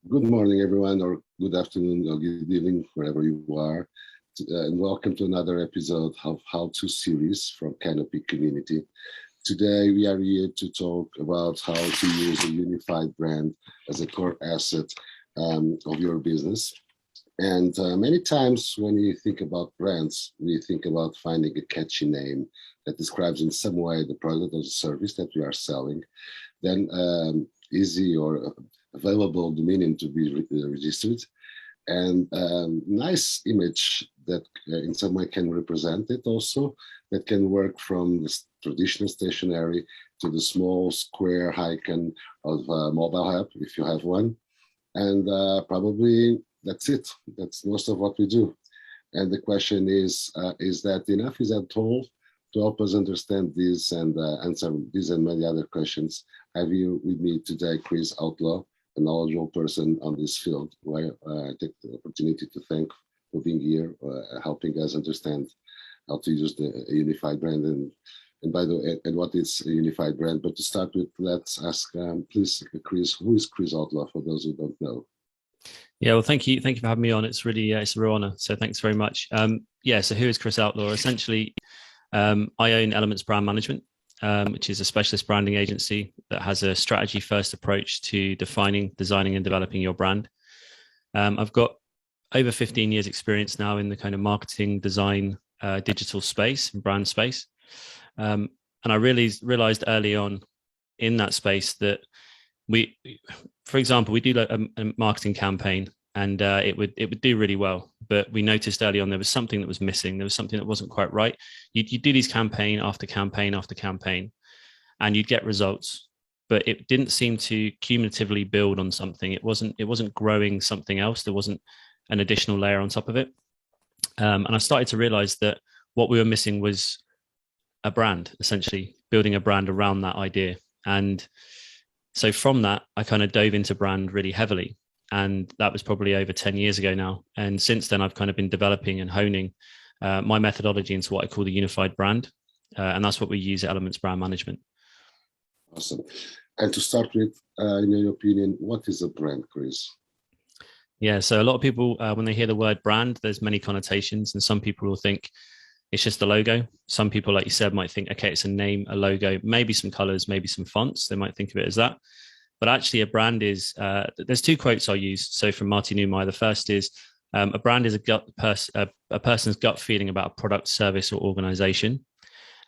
Good morning, everyone, or good afternoon, or good evening, wherever you are. And welcome to another episode of How To series from Canopy Community. Today, we are here to talk about how to use a unified brand as a core asset of your business. And many times when we think about brands, we think about finding a catchy name that describes in some way the product or the service that we are selling, then easy or available dominion to be registered, and nice image that in some way can represent it also, that can work from the traditional stationery to the small square icon of a mobile app if you have one. And probably that's it. That's most of what we do. And the question is that enough? Is that all? To help us understand this and answer these and many other questions, I have you with me today, Chris Outlaw, a knowledgeable person on this field, where I take the opportunity to thank for being here, helping us understand how to use the unified brand and by the way, and what is a unified brand. But to start with, let's ask, please, Chris, who is Chris Outlaw for those who don't know? Yeah, well, thank you for having me on. It's really it's a real honor. So thanks very much. So who is Chris Outlaw? Essentially, I own Elements Brand Management, which is a specialist branding agency that has a strategy first approach to defining, designing, and developing your brand. I've got over 15 years experience now in the kind of marketing, design, digital space and brand space. And I really realized early on in that space that we, for example, we do like a marketing campaign and it would do really well, but we noticed early on there was something that was missing. There was something that wasn't quite right. You do these campaign after campaign after campaign, and you'd get results, but it didn't seem to cumulatively build on something. It wasn't growing something else. There wasn't an additional layer on top of it. And I started to realize that what we were missing was a brand, essentially building a brand around that idea. And so from that, I kind of dove into brand really heavily. And that was probably over 10 years ago now. And since then, I've kind of been developing and honing my methodology into what I call the unified brand. And that's what we use at Elements Brand Management. Awesome. And to start with, in your opinion, what is a brand, Chris? Yeah, so a lot of people, when they hear the word brand, there's many connotations, and some people will think it's just a logo. Some people, like you said, might think, okay, it's a name, a logo, maybe some colors, maybe some fonts. They might think of it as that. But actually, a brand is, there's two quotes I'll use. So from Martin Neumeyer, the first is, a brand is a person's gut feeling about a product, service, or organization.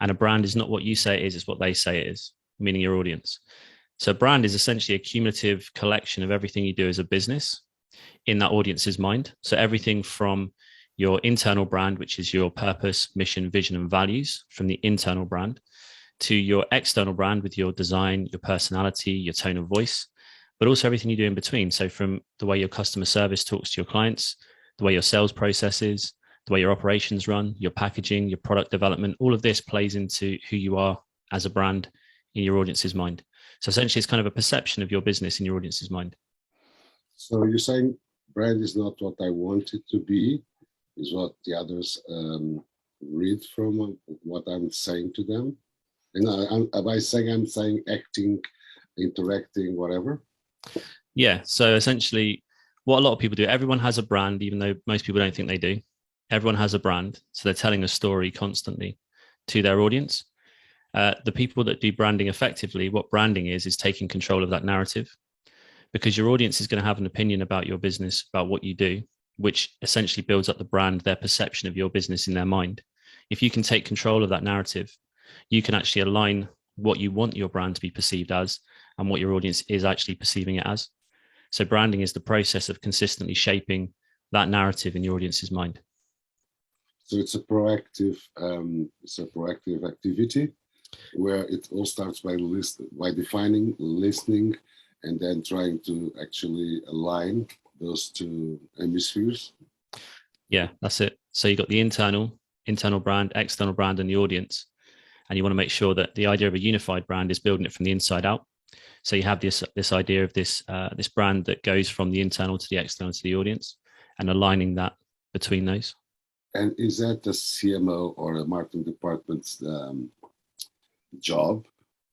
And a brand is not what you say it is, it's what they say it is, meaning your audience. So a brand is essentially a cumulative collection of everything you do as a business in that audience's mind. So everything from your internal brand, which is your purpose, mission, vision, and values from the internal brand, to your external brand with your design, your personality, your tone of voice, but also everything you do in between. So from the way your customer service talks to your clients, the way your sales process is, the way your operations run, your packaging, your product development, all of this plays into who you are as a brand in your audience's mind. So essentially, it's kind of a perception of your business in your audience's mind. So you're saying brand is not what I want it to be, is what the others read from what I'm saying to them. And by saying I'm saying acting, interacting, whatever. Yeah. So essentially, what a lot of people do, everyone has a brand, even though most people don't think they do. Everyone has a brand. So they're telling a story constantly to their audience. The people that do branding effectively, what branding is taking control of that narrative, because your audience is going to have an opinion about your business, about what you do, which essentially builds up the brand, their perception of your business in their mind. If you can take control of that narrative, you can actually align what you want your brand to be perceived as and what your audience is actually perceiving it as. So branding is the process of consistently shaping that narrative in your audience's mind. So it's a proactive activity where it all starts by defining, listening, and then trying to actually align those two hemispheres. Yeah, that's it. So you got the internal brand, external brand, and the audience. And you want to make sure that the idea of a unified brand is building it from the inside out. So you have this idea of this brand that goes from the internal to the external to the audience, and aligning that between those. And is that a CMO or a marketing department's job,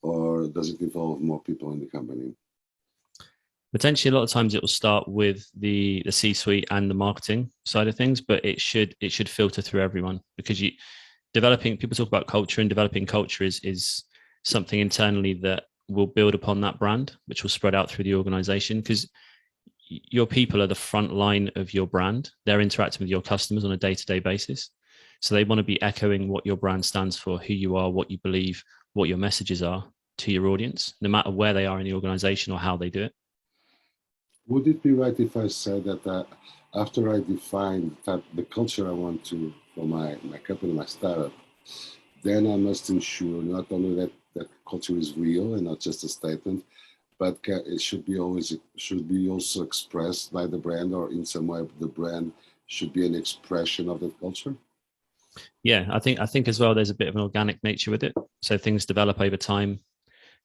or does it involve more people in the company? Potentially, a lot of times it will start with the C-suite and the marketing side of things, but it should filter through everyone, because you developing people talk about culture, and developing culture is something internally that will build upon that brand, which will spread out through the organization, because your people are the front line of your brand. They're interacting with your customers on a day-to-day basis. So they want to be echoing what your brand stands for, who you are, what you believe, what your messages are to your audience, no matter where they are in the organization or how they do it. Would it be right if I said that after I define the culture I want to for my company, my startup, then I must ensure not only that culture is real and not just a statement, but it should be also expressed by the brand, or in some way the brand should be an expression of that culture. Yeah, I think as well, there's a bit of an organic nature with it. So things develop over time,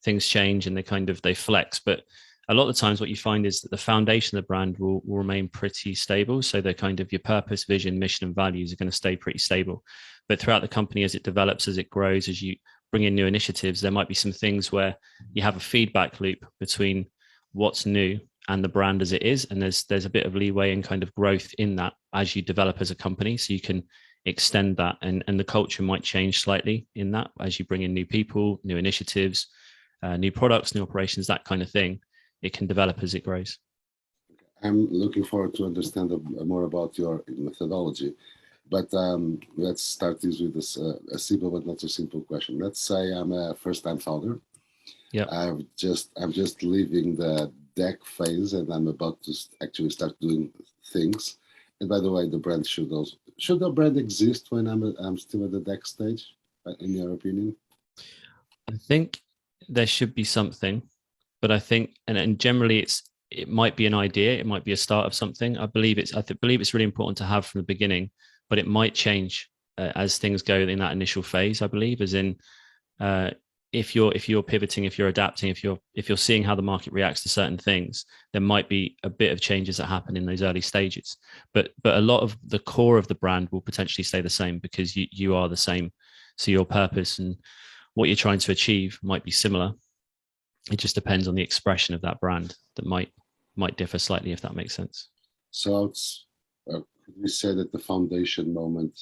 things change, and they flex. But a lot of the times what you find is that the foundation of the brand will remain pretty stable. So the kind of your purpose, vision, mission, and values are going to stay pretty stable. But throughout the company, as it develops, as it grows, as you bring in new initiatives, there might be some things where you have a feedback loop between what's new and the brand as it is. And there's a bit of leeway and kind of growth in that as you develop as a company. So you can extend that, and the culture might change slightly in that as you bring in new people, new initiatives, new products, new operations, that kind of thing. It can develop as it grows. I'm looking forward to understand more about your methodology. But let's start this with a simple but not so simple question. Let's say I'm a first-time founder. Yeah. I'm just leaving the deck phase, and I'm about to actually start doing things. And by the way, the brand should the brand exist when I'm still at the deck stage, in your opinion? I think there should be something, but I think, and generally it might be an idea, it might be a start of something. I believe it's really important to have from the beginning, but it might change as things go in that initial phase. I believe, as in, uh, if you're pivoting, if you're adapting, if you're seeing how the market reacts to certain things, there might be a bit of changes that happen in those early stages. But a lot of the core of the brand will potentially stay the same, because you are the same. So your purpose and what you're trying to achieve might be similar. It just depends on the expression of that brand that might differ slightly, if that makes sense. So could we say that the foundation moment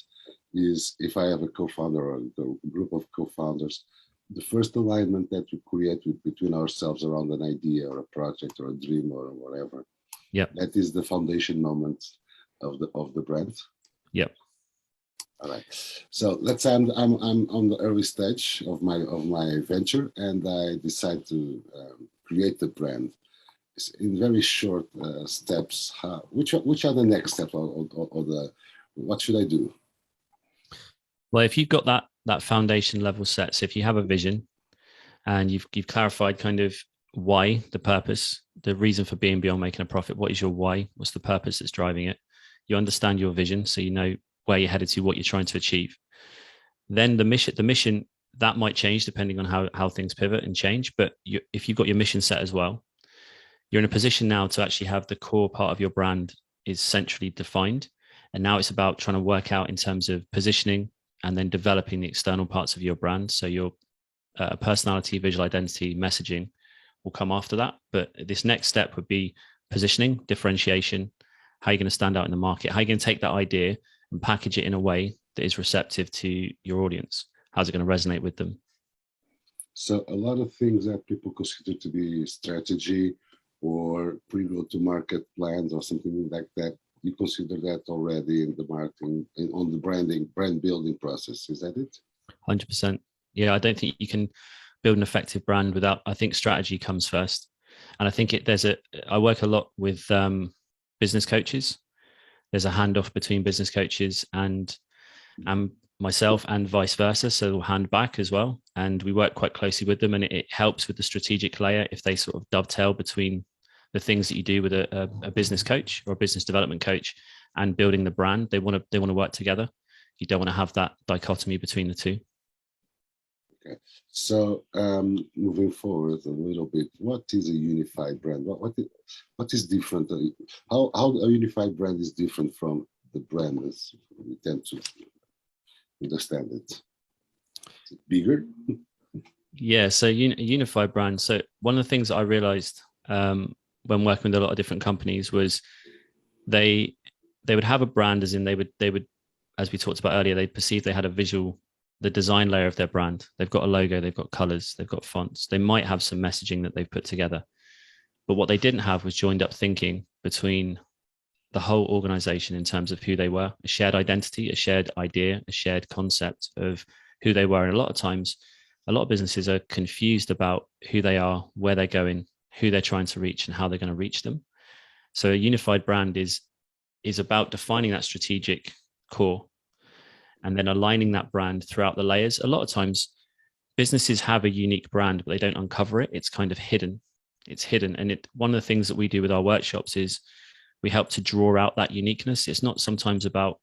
is, if I have a co-founder or a group of co-founders, the first alignment that we create between ourselves around an idea or a project or a dream or whatever. Yep. That is the foundation moment of the brand. Yep. All right. So let's say I'm on the early stage of my venture, and I decide to create the brand in very short steps. Which are the next steps, or the what should I do? Well, if you've got that foundation level set, so if you have a vision and you've clarified kind of why, the purpose, the reason for being beyond making a profit, what is your why? What's the purpose that's driving it? You understand your vision, so you know where you're headed to, what you're trying to achieve. Then the mission that might change depending on how things pivot and change. But if you've got your mission set as well, you're in a position now to actually have the core part of your brand is centrally defined. And now it's about trying to work out in terms of positioning and then developing the external parts of your brand. So your personality, visual identity, messaging will come after that. But this next step would be positioning, differentiation. How are you going to stand out in the market? How are you going to take that idea and package it in a way that is receptive to your audience? How's it going to resonate with them? So a lot of things that people consider to be strategy or pre-go-to-market plans or something like that, you consider that already in the marketing and on the brand building process. Is that it? 100%. Yeah, I don't think you can build an effective brand without, I think strategy comes first. And I think I work a lot with business coaches. There's a handoff between business coaches and myself, and vice versa. So we'll hand back as well. And we work quite closely with them, and it helps with the strategic layer if they sort of dovetail between the things that you do with a business coach or a business development coach and building the brand. They want to work together. You don't want to have that dichotomy between the two. Okay. So moving forward a little bit, what is a unified brand? What is different? How a unified brand is different from the brand as we tend to understand it? Is it bigger? Yeah. So unified brand. So one of the things that I realized when working with a lot of different companies was they would have a brand, as in they would, as we talked about earlier, they perceive they had a visual, the design layer of their brand. They've got a logo, they've got colors, they've got fonts. They might have some messaging that they've put together. But what they didn't have was joined up thinking between the whole organization in terms of who they were, a shared identity, a shared idea, a shared concept of who they were. And a lot of times, a lot of businesses are confused about who they are, where they're going, who they're trying to reach, and how they're going to reach them. So a unified brand is about defining that strategic core and then aligning that brand throughout the layers. A lot of times businesses have a unique brand, but they don't uncover it. It's kind of hidden. It's hidden. And one of the things that we do with our workshops is we help to draw out that uniqueness. It's not sometimes about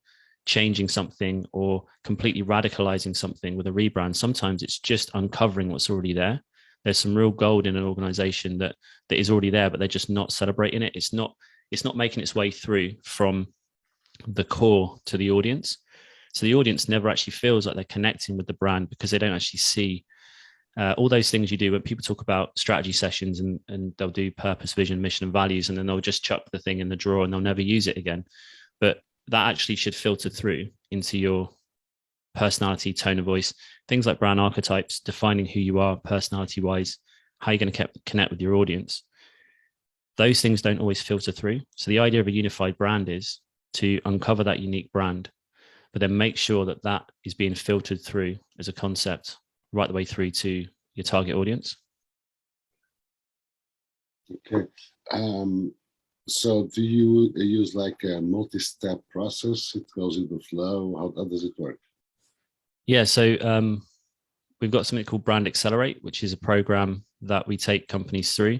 changing something or completely radicalizing something with a rebrand. Sometimes it's just uncovering what's already there. There's some real gold in an organization that is already there, but they're just not celebrating it. It's not making its way through from the core to the audience. So the audience never actually feels like they're connecting with the brand because they don't actually see all those things you do when people talk about strategy sessions and they'll do purpose, vision, mission, and values, and then they'll just chuck the thing in the drawer and they'll never use it again. But that actually should filter through into your personality, tone of voice, things like brand archetypes, defining who you are personality wise, how you're going to connect with your audience. Those things don't always filter through. So the idea of a unified brand is to uncover that unique brand, but then make sure that that is being filtered through as a concept right the way through to your target audience. Okay. So do you use like a multi-step process? It goes in the flow. How does it work? Yeah. So we've got something called Brand Accelerate, which is a program that we take companies through.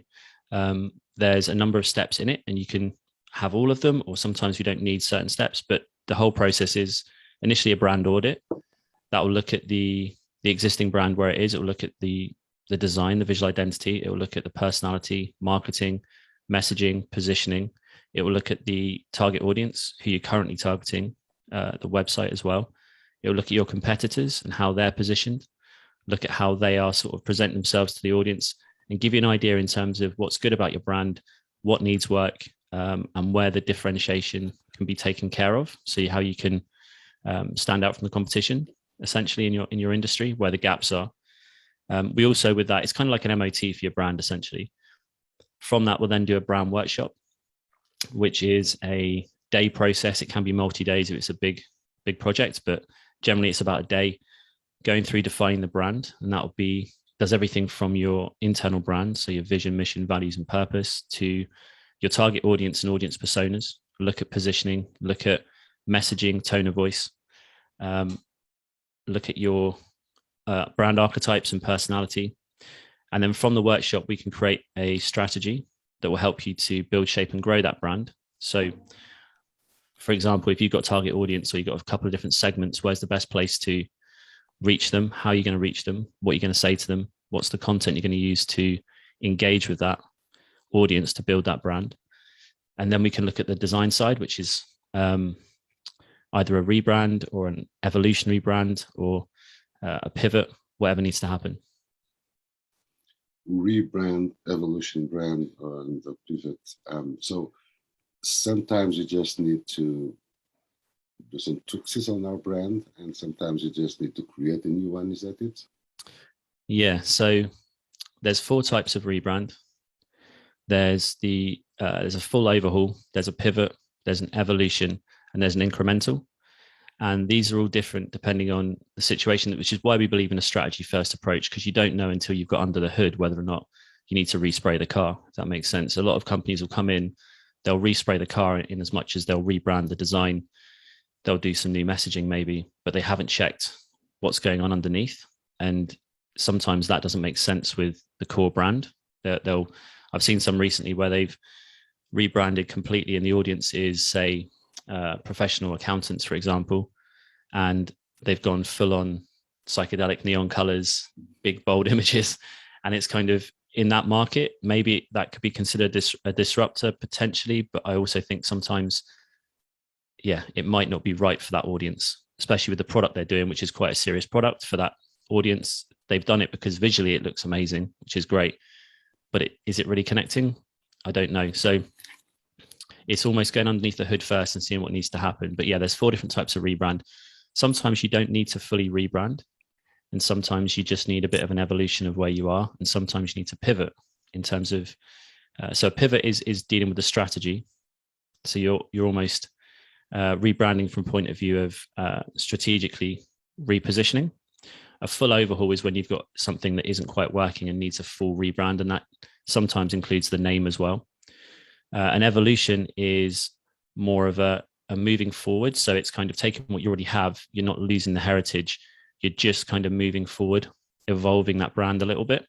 There's a number of steps in it and you can have all of them, or sometimes you don't need certain steps, but the whole process is initially a brand audit that will look at the existing brand where it is. It will look at the design, the visual identity. It will look at the personality, marketing, messaging, positioning. It will look at the target audience, who you're currently targeting, the website as well. It will look at your competitors and how they're positioned, look at how they are sort of present themselves to the audience, and give you an idea in terms of what's good about your brand, what needs work, and where the differentiation can be taken care of. So how you can stand out from the competition, essentially in your industry, where the gaps are. We also, with that, it's kind of like an MOT for your brand, essentially. From that, we'll then do a brand workshop, which is a day process. It can be multi-days if it's a big project, but generally it's about a day going through defining the brand. And that will be, does everything from your internal brand, so your vision, mission, values, and purpose, to your target audience and audience personas. Look at positioning, look at messaging, tone of voice, look at your brand archetypes and personality. And then from the workshop, we can create a strategy that will help you to build, shape, and grow that brand. So, for example, if you've got target audience or you've got a couple of different segments, where's the best place to reach them? How are you going to reach them? What are you going to say to them? What's the content you're going to use to engage with that audience to build that brand? And then we can look at the design side, which is either a rebrand or an evolutionary brand or a pivot, whatever needs to happen. Rebrand, evolution brand, and the pivot. So sometimes you just need to do some tweaks on our brand, and sometimes you just need to create a new one. Is that it? Yeah. So there's 4 types of rebrand. There's there's a full overhaul, there's a pivot, there's an evolution, and there's an incremental. And these are all different depending on the situation, which is why we believe in a strategy first approach, because you don't know until you've got under the hood whether or not you need to respray the car, if that makes sense. A lot of companies will come in, they'll respray the car in as much as they'll rebrand the design. They'll do some new messaging maybe, but they haven't checked what's going on underneath. And sometimes that doesn't make sense with the core brand. I've seen some recently where they've rebranded completely and the audience is, say, professional accountants, for example, and they've gone full on psychedelic neon colors, big bold images. And it's kind of in that market, maybe that could be considered a disruptor potentially, but I also think sometimes, yeah, it might not be right for that audience, especially with the product they're doing, which is quite a serious product for that audience. They've done it because visually it looks amazing, which is great, but is it really connecting? I don't know. So it's almost going underneath the hood first and seeing what needs to happen. But yeah, there's 4 different types of rebrand. Sometimes you don't need to fully rebrand, and sometimes you just need a bit of an evolution of where you are, and sometimes you need to pivot in terms of. So a pivot is dealing with the strategy. So you're almost rebranding from point of view of strategically repositioning. A full overhaul is when you've got something that isn't quite working and needs a full rebrand, and that sometimes includes the name as well. An evolution is more of a moving forward. So it's kind of taking what you already have. You're not losing the heritage. You're just kind of moving forward, evolving that brand a little bit.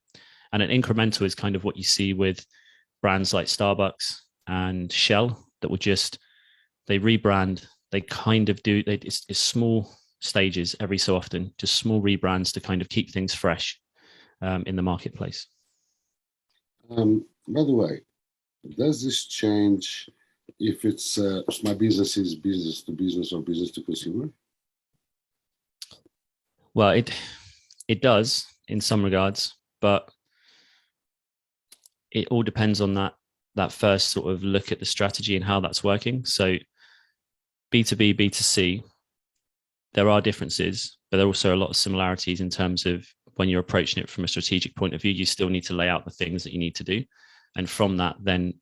And an incremental is kind of what you see with brands like Starbucks and Shell that will just, they rebrand. They kind of do, it's small stages every so often, just small rebrands to kind of keep things fresh in the marketplace. By the way, does this change if it's my business is business to business or business to consumer? Well, it does in some regards, but it all depends on that first sort of look at the strategy and how that's working. So B2B, B2C, there are differences, but there are also a lot of similarities in terms of when you're approaching it from a strategic point of view. You still need to lay out the things that you need to do. And from that, then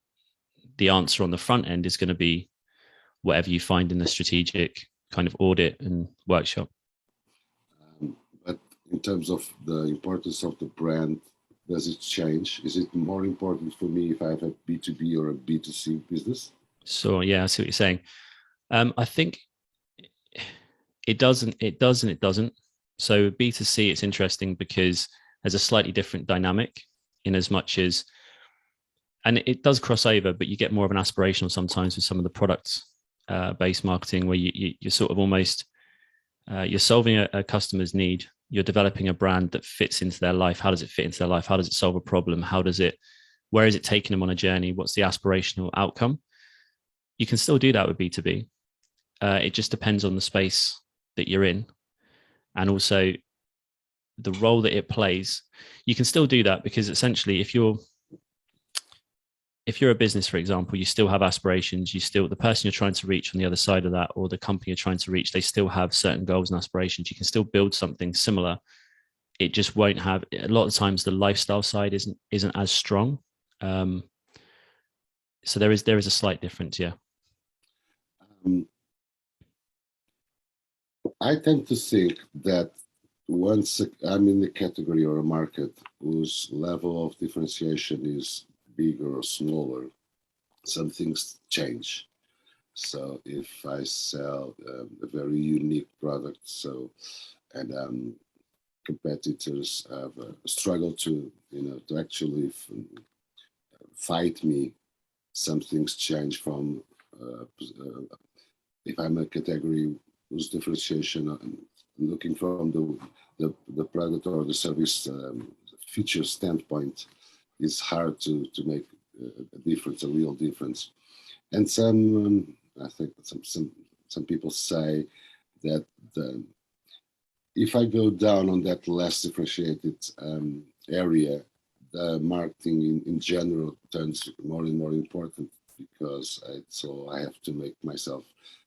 the answer on the front end is going to be whatever you find in the strategic kind of audit and workshop. But in terms of the importance of the brand, does it change? Is it more important for me if I have a B2B or a B2C business? So yeah, I see what you're saying. I think it doesn't. It does and it doesn't. So B2C, it's interesting because there's a slightly different dynamic in as much as, and it does cross over, but you get more of an aspirational sometimes with some of the products based marketing where you're sort of almost, you're solving a customer's need. You're developing a brand that fits into their life. How does it fit into their life? How does it solve a problem? Where is it taking them on a journey? What's the aspirational outcome? You can still do that with B2B. It just depends on the space that you're in and also the role that it plays. You can still do that because essentially if you're a business, for example, you still have aspirations. The person you're trying to reach on the other side of that, or the company you're trying to reach, they still have certain goals and aspirations. You can still build something similar. It just won't have, a lot of times the lifestyle side isn't as strong. So there is a slight difference. Yeah. I tend to think that once I'm in a category or a market whose level of differentiation is bigger or smaller, some things change. So if I sell a very unique product, and competitors have struggled to actually fight me, some things change from if I'm a category whose differentiation looking from the product or the service feature standpoint is hard to make a difference, a real difference. And I think some people say that if I go down on that less differentiated area, the marketing in general turns more and more important because I have to make myself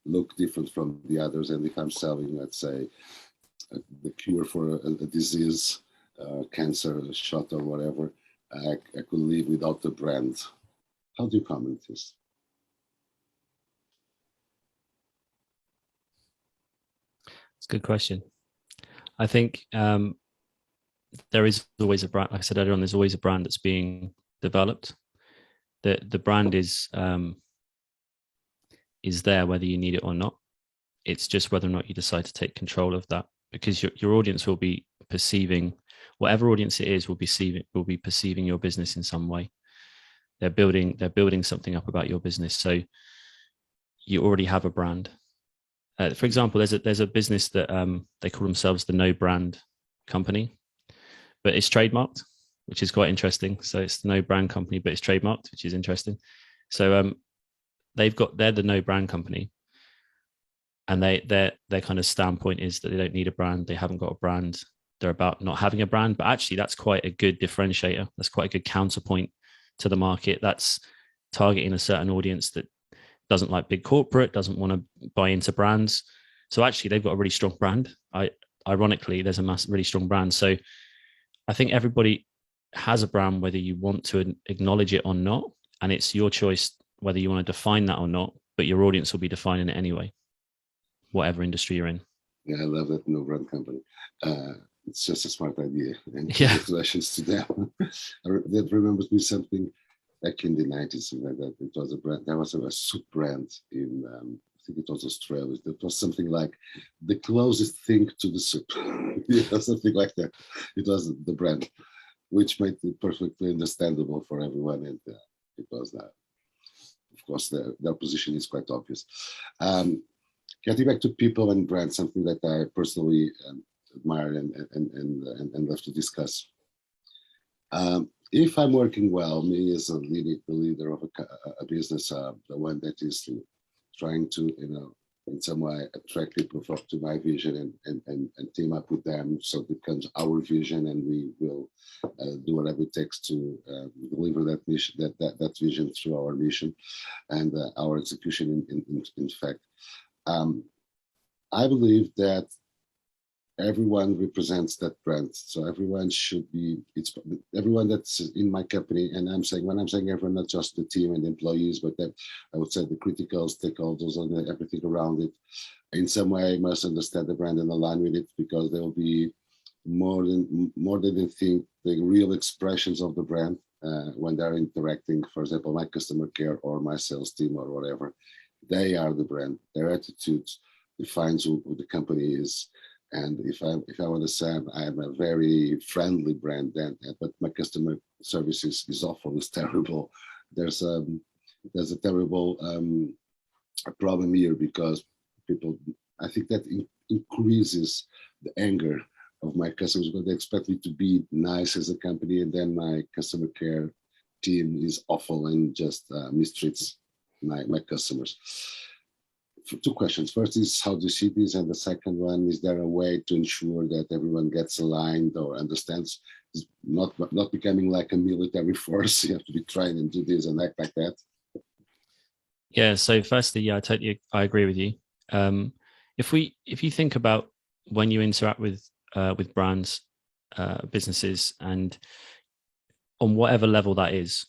look different from the others. And if I'm selling, let's say, the cure for a disease, cancer, a shot or whatever, I could live without the brand. How do you comment this? It's a good question. I think there is always a brand, like I said earlier on, there's always a brand that's being developed. The brand is there whether you need it or not. It's just whether or not you decide to take control of that, because your audience will be perceiving, whatever audience it is will be perceiving your business in some way. They're building something up about your business. So you already have a brand. For example, there's a business that they call themselves the No Brand Company, but it's trademarked, which is quite interesting. So it's the No Brand Company, but it's trademarked, which is interesting. So they're the No Brand Company, and their kind of standpoint is that they don't need a brand. They haven't got a brand. They're about not having a brand. But actually, that's quite a good differentiator. That's quite a good counterpoint to the market. That's targeting a certain audience that doesn't like big corporate, doesn't want to buy into brands. So actually, they've got a really strong brand. Ironically, there's a really strong brand. So I think everybody has a brand, whether you want to acknowledge it or not, and it's your choice whether you want to define that or not. But your audience will be defining it anyway, whatever industry you're in. Yeah, I love that no brand company. It's just a smart idea, and Yeah. congratulations to them. That remembers me something back in the 90s, something like that. It was a brand. There was a soup brand in, I think it was Australia. It was something like the closest thing to the soup. Yeah, something like that. It was the brand, which made it perfectly understandable for everyone, and it was that. Of course, their position is quite obvious. Getting back to people and brands, something that I personally admire and love to discuss. If I'm working well, me as the leader of a business, the one that is trying to, in some way attract people to my vision and team up with them, so it becomes our vision, and we will do whatever it takes to deliver that mission, that vision through our mission and our execution. In fact, I believe that everyone represents that brand. So everyone should be, it's everyone that's in my company. And when I'm saying everyone, not just the team and the employees, but that I would say the critical stakeholders and everything around it, in some way must understand the brand and align with it, because they will be more than they think, the real expressions of the brand when they're interacting. For example, my customer care or my sales team or whatever, they are the brand. Their attitude defines who the company is. And if I want to say I'm a very friendly brand, then but my customer service is awful, it's terrible. There's a terrible problem here, because people, I think that increases the anger of my customers, because they expect me to be nice as a company, and then my customer care team is awful and just mistreats my customers. Two questions. First is, how do you see this? And the second one, is there a way to ensure that everyone gets aligned or understands? It's not becoming like a military force. You have to be trained and do this and act like that. Yeah. So firstly, yeah, I agree with you. If you think about when you interact with brands, businesses, and on whatever level that is,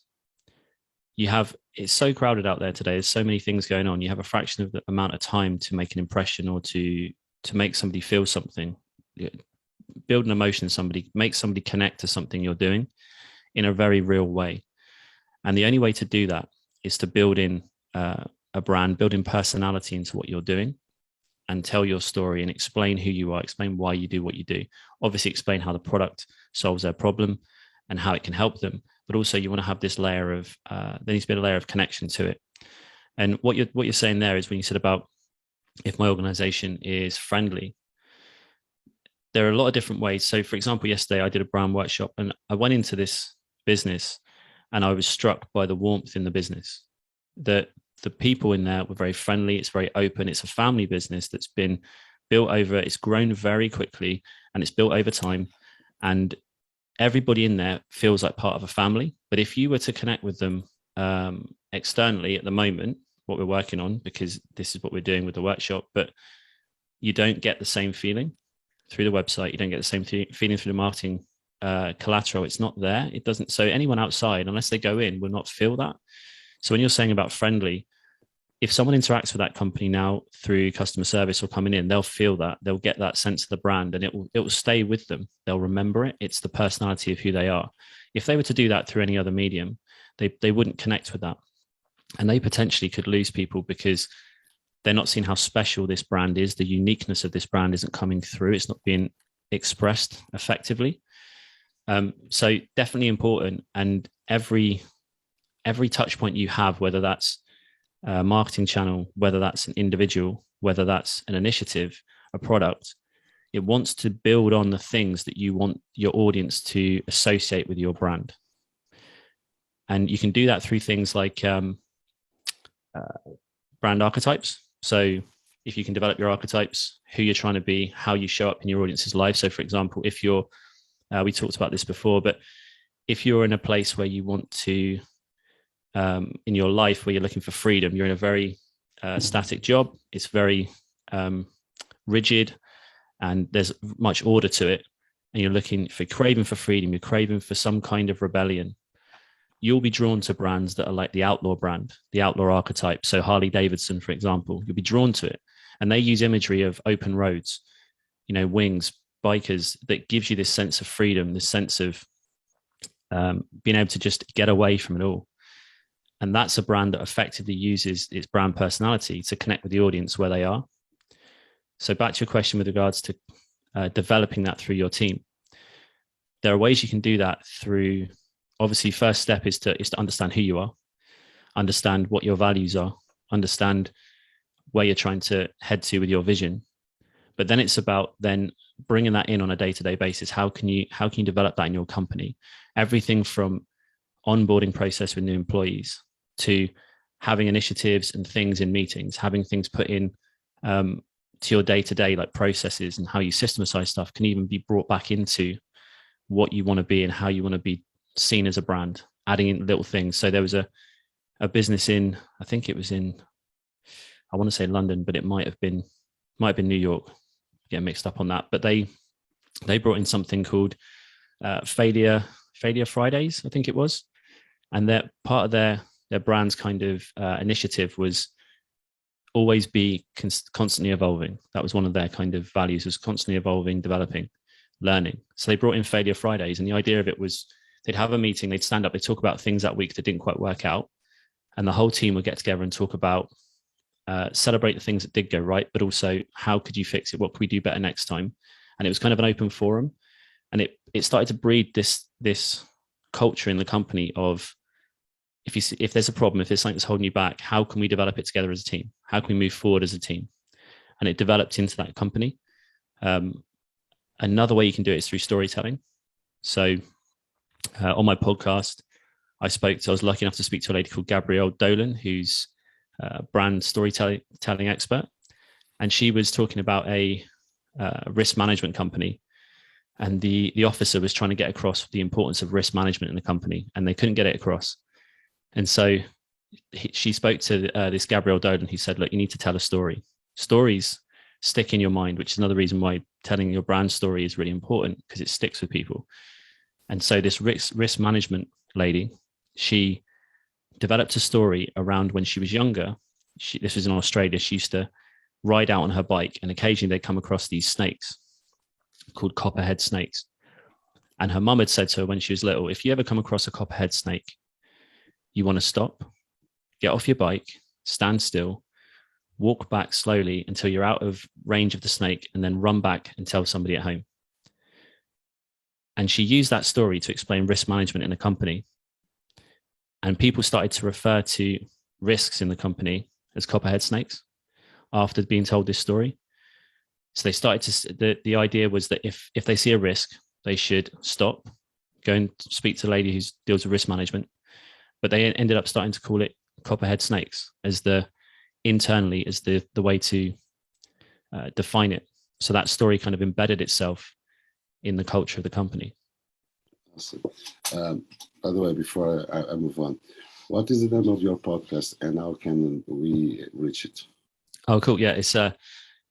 it's so crowded out there today. There's so many things going on. You have a fraction of the amount of time to make an impression or to make somebody feel something, build an emotion in somebody, make somebody connect to something you're doing in a very real way. And the only way to do that is to build in a brand, build in personality into what you're doing, and tell your story and explain who you are, explain why you do what you do. Obviously, explain how the product solves their problem and how it can help them. But also you want to have this layer of, there needs to be a layer of connection to it. And what you're saying there is, when you said about if my organization is friendly, there are a lot of different ways. So for example, yesterday I did a brand workshop, and I went into this business and I was struck by the warmth in the business. The people in there were very friendly. It's very open. It's a family business that's been built over, it's grown very quickly, and it's built over time. And everybody in there feels like part of a family. But if you were to connect with them externally at the moment, what we're working on, because this is what we're doing with the workshop, but you don't get the same feeling through the website. You don't get the same feeling through the marketing collateral. It's not there. It doesn't. So anyone outside, unless they go in, will not feel that. So when you're saying about friendly, if someone interacts with that company now through customer service or coming in, they'll feel that, they'll get that sense of the brand, and it will stay with them. They'll remember it. It's the personality of who they are. If they were to do that through any other medium, they wouldn't connect with that. And they potentially could lose people because they're not seeing how special this brand is. The uniqueness of this brand isn't coming through. It's not being expressed effectively. So definitely important. And every touch point you have, whether that's a marketing channel, whether that's an individual, whether that's an initiative, a product, it wants to build on the things that you want your audience to associate with your brand. And you can do that through things like brand archetypes. So if you can develop your archetypes, who you're trying to be, how you show up in your audience's life. So for example, if you're, we talked about this before, but if you're in a place where you want to in your life where you're looking for freedom. You're in a very static job. It's very rigid, and there's much order to it. And you're looking for craving for freedom. You're craving for some kind of rebellion. You'll be drawn to brands that are like the Outlaw brand, the Outlaw archetype. So Harley Davidson, for example, you'll be drawn to it. And they use imagery of open roads, wings, bikers, that gives you this sense of freedom, this sense of being able to just get away from it all. And that's a brand that effectively uses its brand personality to connect with the audience where they are. So back to your question with regards to developing that through your team. There are ways you can do that through, obviously, first step is to understand who you are, understand what your values are, understand where you're trying to head to with your vision. But then it's about then bringing that in on a day-to-day basis. How can you develop that in your company? Everything from onboarding process with new employees to having initiatives and things in meetings, having things put in to your day-to-day, like processes and how you systematize stuff, can even be brought back into what you want to be and how you want to be seen as a brand, adding in little things. So there was a business in, I think it was in, I want to say London, but it might have been New York. Get mixed up on that. But they brought in something called Failure Fridays, I think it was. And that part of their brand's kind of initiative was always be constantly evolving. That was one of their kind of values, was constantly evolving, developing, learning. So they brought in Failure Fridays. And the idea of it was they'd have a meeting, they'd stand up, they'd talk about things that week that didn't quite work out. And the whole team would get together and talk about, celebrate the things that did go right, but also how could you fix it? What could we do better next time? And it was kind of an open forum. And it started to breed this culture in the company of, if there's a problem, if there's something that's holding you back, how can we develop it together as a team? How can we move forward as a team? And it developed into that company. Another way you can do it is through storytelling. So on my podcast, I was lucky enough to speak to a lady called Gabrielle Dolan, who's a brand storytelling expert. And she was talking about a risk management company. And the officer was trying to get across the importance of risk management in the company, and they couldn't get it across. And so she spoke to this Gabrielle Dolan, who said, look, you need to tell a story. Stories stick in your mind, which is another reason why telling your brand story is really important, because it sticks with people. And so this risk management lady, she developed a story around when she was younger. This was in Australia. She used to ride out on her bike, and occasionally they'd come across these snakes called copperhead snakes. And her mum had said to her when she was little, if you ever come across a copperhead snake, you want to stop, get off your bike, stand still, walk back slowly until you're out of range of the snake, and then run back and tell somebody at home. And she used that story to explain risk management in the company. And people started to refer to risks in the company as copperhead snakes after being told this story. So they started to, the idea was that if they see a risk, they should stop, go and speak to the lady who deals with risk management. But they ended up starting to call it copperhead snakes internally as the way to define it. So that story kind of embedded itself in the culture of the company. Awesome. By the way, before I move on, what is the name of your podcast and how can we reach it? Oh, cool. Yeah, it's the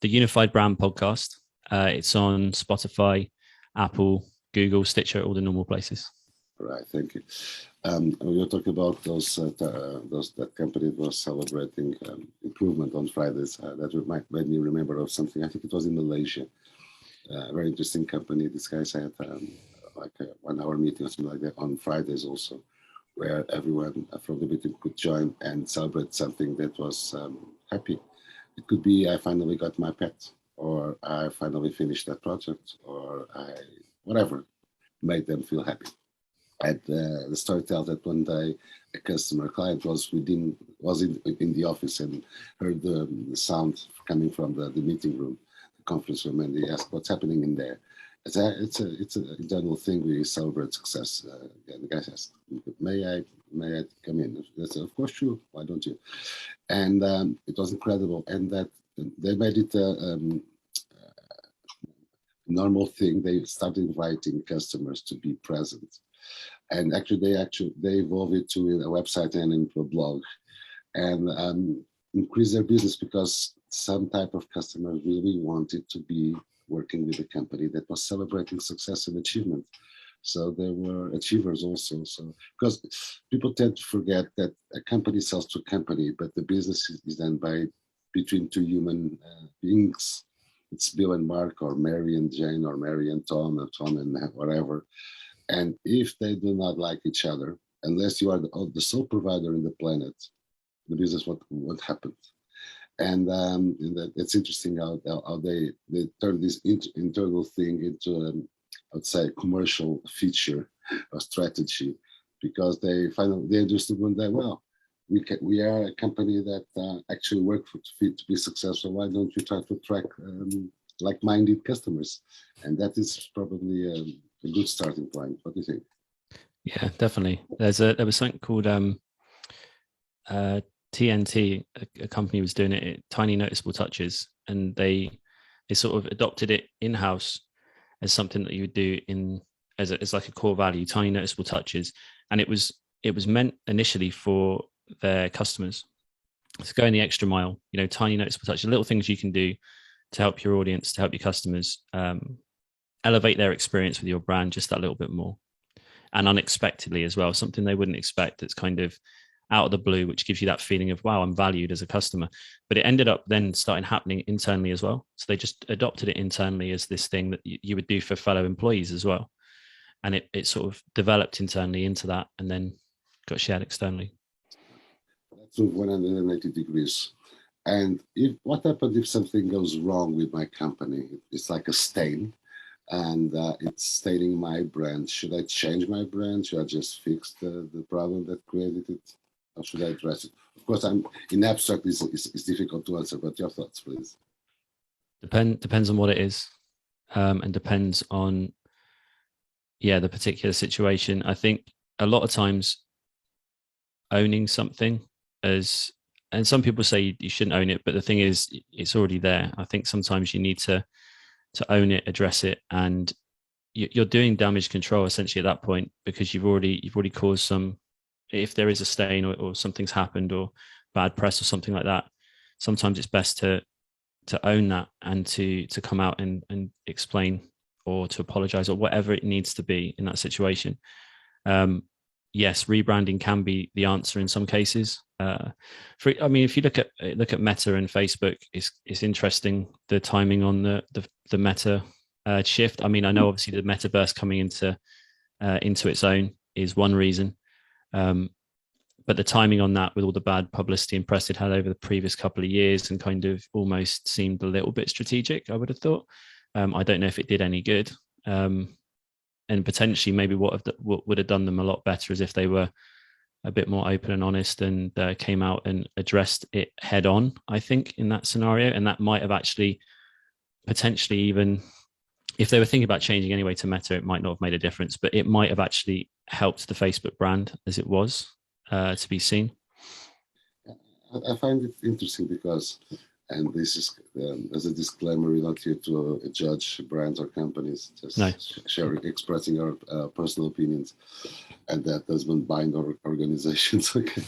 Unified Brand Podcast. It's on Spotify, Apple, Google, Stitcher, all the normal places. All right, thank you. We were talking about that company was celebrating improvement on Fridays. That made me remember of something. I think it was in Malaysia. Very interesting company. These guys had like a 1 hour meeting or something like that on Fridays also, where everyone from the meeting could join and celebrate something that was happy. It could be I finally got my pet, or I finally finished that project, or whatever made them feel happy. And the story tells that one day a client was in the office and heard the sound coming from the meeting room, the conference room, and he asked, "What's happening in there?" It's a general thing. We celebrate success. And the guy says, "May I come in?" I said, "Of course, sure. Why don't you?" And it was incredible, and that they made it a normal thing. They started inviting customers to be present. and they evolved it to a website and into a blog, and increase their business because some type of customers really wanted to be working with a company that was celebrating success and achievement. So there were achievers also. So because people tend to forget that a company sells to a company, but the business is done by between two human beings. It's Bill and Mark, or Mary and Jane, or Mary and Tom, or Tom and whatever. And if they do not like each other, unless you are the sole provider in the planet, the business won't happen. And it's interesting how they turn this internal thing into I would say commercial feature or strategy, because they understood one day, well, we are a company that actually work to be successful. Why don't we try to attract like-minded customers? And that is probably a good starting point. What do you think? Yeah, definitely. There was something called TNT, a company was doing it, tiny noticeable touches, and they sort of adopted it in-house as something that you would do as like a core value, tiny noticeable touches. And it was meant initially for their customers to go in the extra mile, tiny noticeable touches, little things you can do to help your audience, to help your customers elevate their experience with your brand just that little bit more, and unexpectedly as well, something they wouldn't expect. That's kind of out of the blue, which gives you that feeling of, wow, I'm valued as a customer. But it ended up then starting happening internally as well. So they just adopted it internally as this thing that you would do for fellow employees as well. And it sort of developed internally into that, and then got shared externally. That's 180 degrees. And what happens if something goes wrong with my company? It's like a stain, and it's staining my brand. Should I change my brand? Should I just fix the problem that created it? How should I address it? Of course, I'm in abstract. It's difficult to answer, but your thoughts, please. Depends on what it is, and depends on the particular situation. I think a lot of times owning something and some people say you shouldn't own it, but the thing is, it's already there. I think sometimes you need to own it, address it, and you're doing damage control essentially at that point, because you've already caused some. If there is a stain or something's happened or bad press or something like that, sometimes it's best to own that and to come out and explain, or to apologize, or whatever it needs to be in that situation. Yes, rebranding can be the answer in some cases. If you look at Meta and Facebook, it's interesting the timing on the Meta shift. I mean, I know obviously the metaverse coming into its own is one reason. But the timing on that, with all the bad publicity and press it had over the previous couple of years, and kind of almost seemed a little bit strategic, I would have thought. I don't know if it did any good. And potentially maybe what would have done them a lot better is if they were a bit more open and honest and came out and addressed it head on, I think, in that scenario. And that might have actually potentially, even if they were thinking about changing anyway to Meta, it might not have made a difference, but it might have actually helped the Facebook brand as it was to be seen. I find it interesting because, and this is as a disclaimer, we're not here to judge brands or companies, just expressing our personal opinions, and that doesn't bind our organizations. Okay.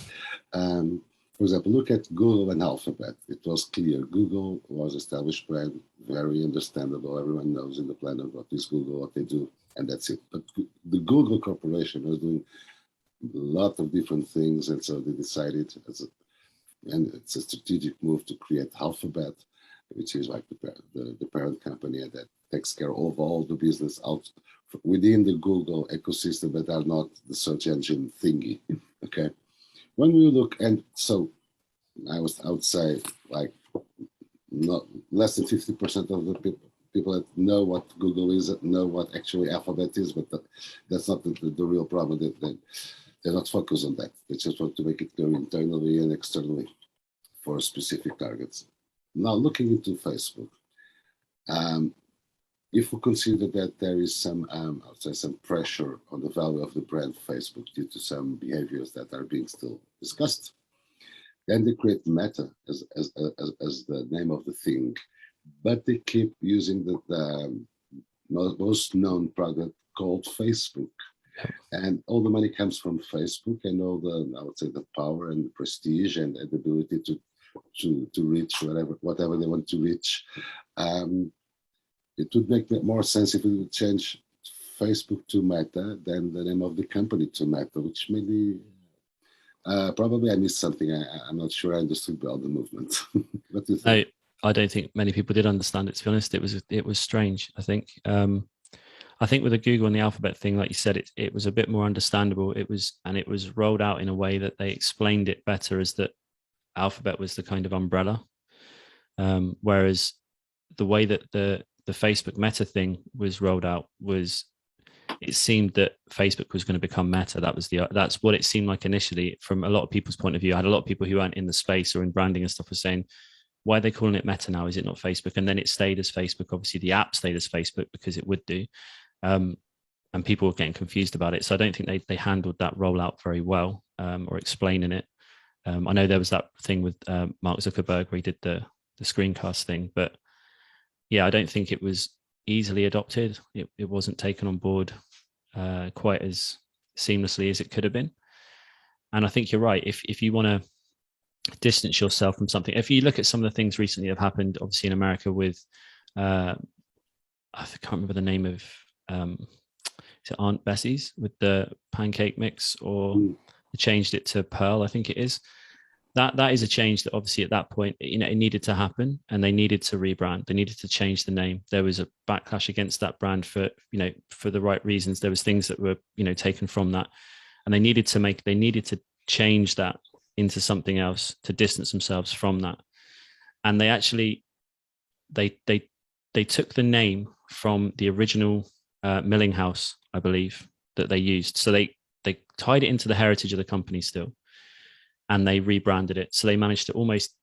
For example, look at Google and Alphabet. It was clear. Google was established brand, very understandable. Everyone knows in the planet what is Google, what they do, and that's it. But the Google Corporation was doing a lot of different things, and so they decided, and it's a strategic move, to create Alphabet, which is like the parent company that takes care of all the business out within the Google ecosystem that are not the search engine thingy. Okay, when we look, and so I would say like not less than 50% of the people that know what Google is know what actually Alphabet is, but that's not the real problem. They're not focused on that. They just want to make it clear internally and externally for specific targets. Now, looking into Facebook, if we consider that there is some, some pressure on the value of the brand Facebook due to some behaviors that are being still discussed, then they create Meta as the name of the thing, but they keep using the most known product called Facebook. And all the money comes from Facebook, and all the, I would say, the power and the prestige and the ability to reach whatever they want to reach. It would make more sense if we would change Facebook to Meta than the name of the company to Meta, which maybe probably I missed something. I'm not sure I understood well the movement. What do you think? I don't think many people did understand it. To be honest, it was strange. I think with the Google and the Alphabet thing, like you said, it was a bit more understandable. It was rolled out in a way that they explained it better as that Alphabet was the kind of umbrella, whereas the way that the Facebook Meta thing was rolled out was, it seemed that Facebook was going to become Meta. That's what it seemed like initially from a lot of people's point of view. I had a lot of people who weren't in the space or in branding and stuff were saying, why are they calling it Meta now? Is it not Facebook? And then it stayed as Facebook. Obviously the app stayed as Facebook because it would do. And people were getting confused about it. So I don't think they handled that rollout very well, or explaining it. I know there was that thing with Mark Zuckerberg where he did the screencast thing, but yeah, I don't think it was easily adopted. It wasn't taken on board quite as seamlessly as it could have been. And I think you're right. If you want to distance yourself from something, if you look at some of the things recently that have happened, obviously in America with, I can't remember the name of, is it Aunt Bessie's with the pancake mix, or they changed it to Pearl, I think it is. That is a change that obviously at that point, it needed to happen, and they needed to rebrand. They needed to change the name. There was a backlash against that brand for the right reasons. There was things that were, taken from that, and they needed to change that into something else to distance themselves from that. And they actually, they took the name from the original milling house, I believe, that they used. So they tied it into the heritage of the company still, and they rebranded it. So they managed to almost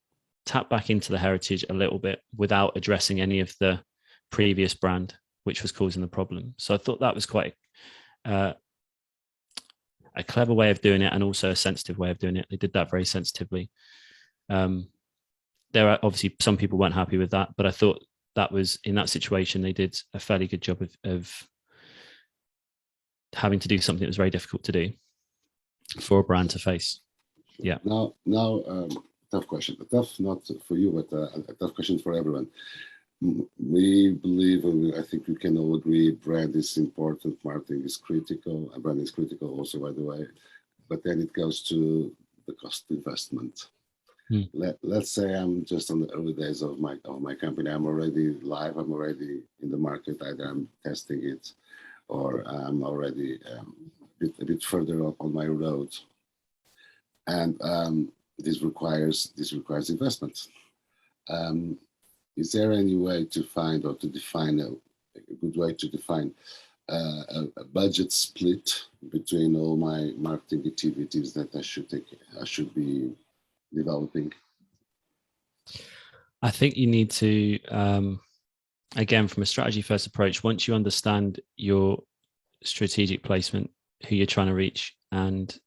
tap back into the heritage a little bit without addressing any of the previous brand, which was causing the problem. So I thought that was quite a clever way of doing it, and also a sensitive way of doing it. They did that very sensitively. There are obviously some people weren't happy with that, but I thought that was, in that situation, they did a fairly good job of having to do something that was very difficult to do for a brand to face. Yeah. Now, tough question. Tough not for you, but a tough question for everyone. We believe, and I think we can all agree, brand is important, marketing is critical, and brand is critical also, by the way. But then it goes to the cost investment. Let's say I'm just on the early days of my company. I'm already live. I'm already in the market. Either I'm testing it, or I'm already a bit further on my road. And this requires investment. Is there any way to find, or to define a good way to define a budget split between all my marketing activities that I should be developing? I think you need to, again, from a strategy first approach, once you understand your strategic placement, who you're trying to reach, and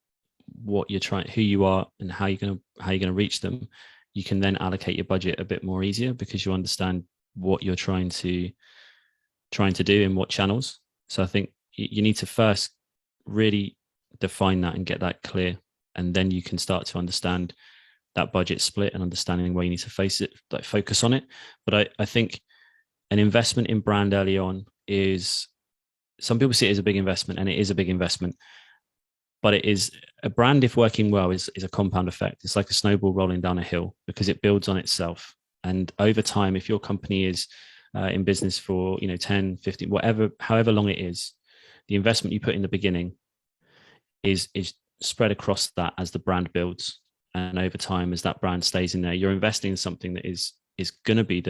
who you are, and how you're going to reach them, you can then allocate your budget a bit more easier, because you understand what you're trying to do in what channels. So I think you need to first really define that and get that clear, and then you can start to understand that budget split and understanding where you need to focus on it. But I think an investment in brand early on is, some people see it as a big investment, and it is a big investment. But it is a brand, if working well, is a compound effect. It's like a snowball rolling down a hill, because it builds on itself. And over time, if your company is in business for 10, 15, however long it is, the investment you put in the beginning is spread across that as the brand builds. And over time, as that brand stays in there, you're investing in something that is going to be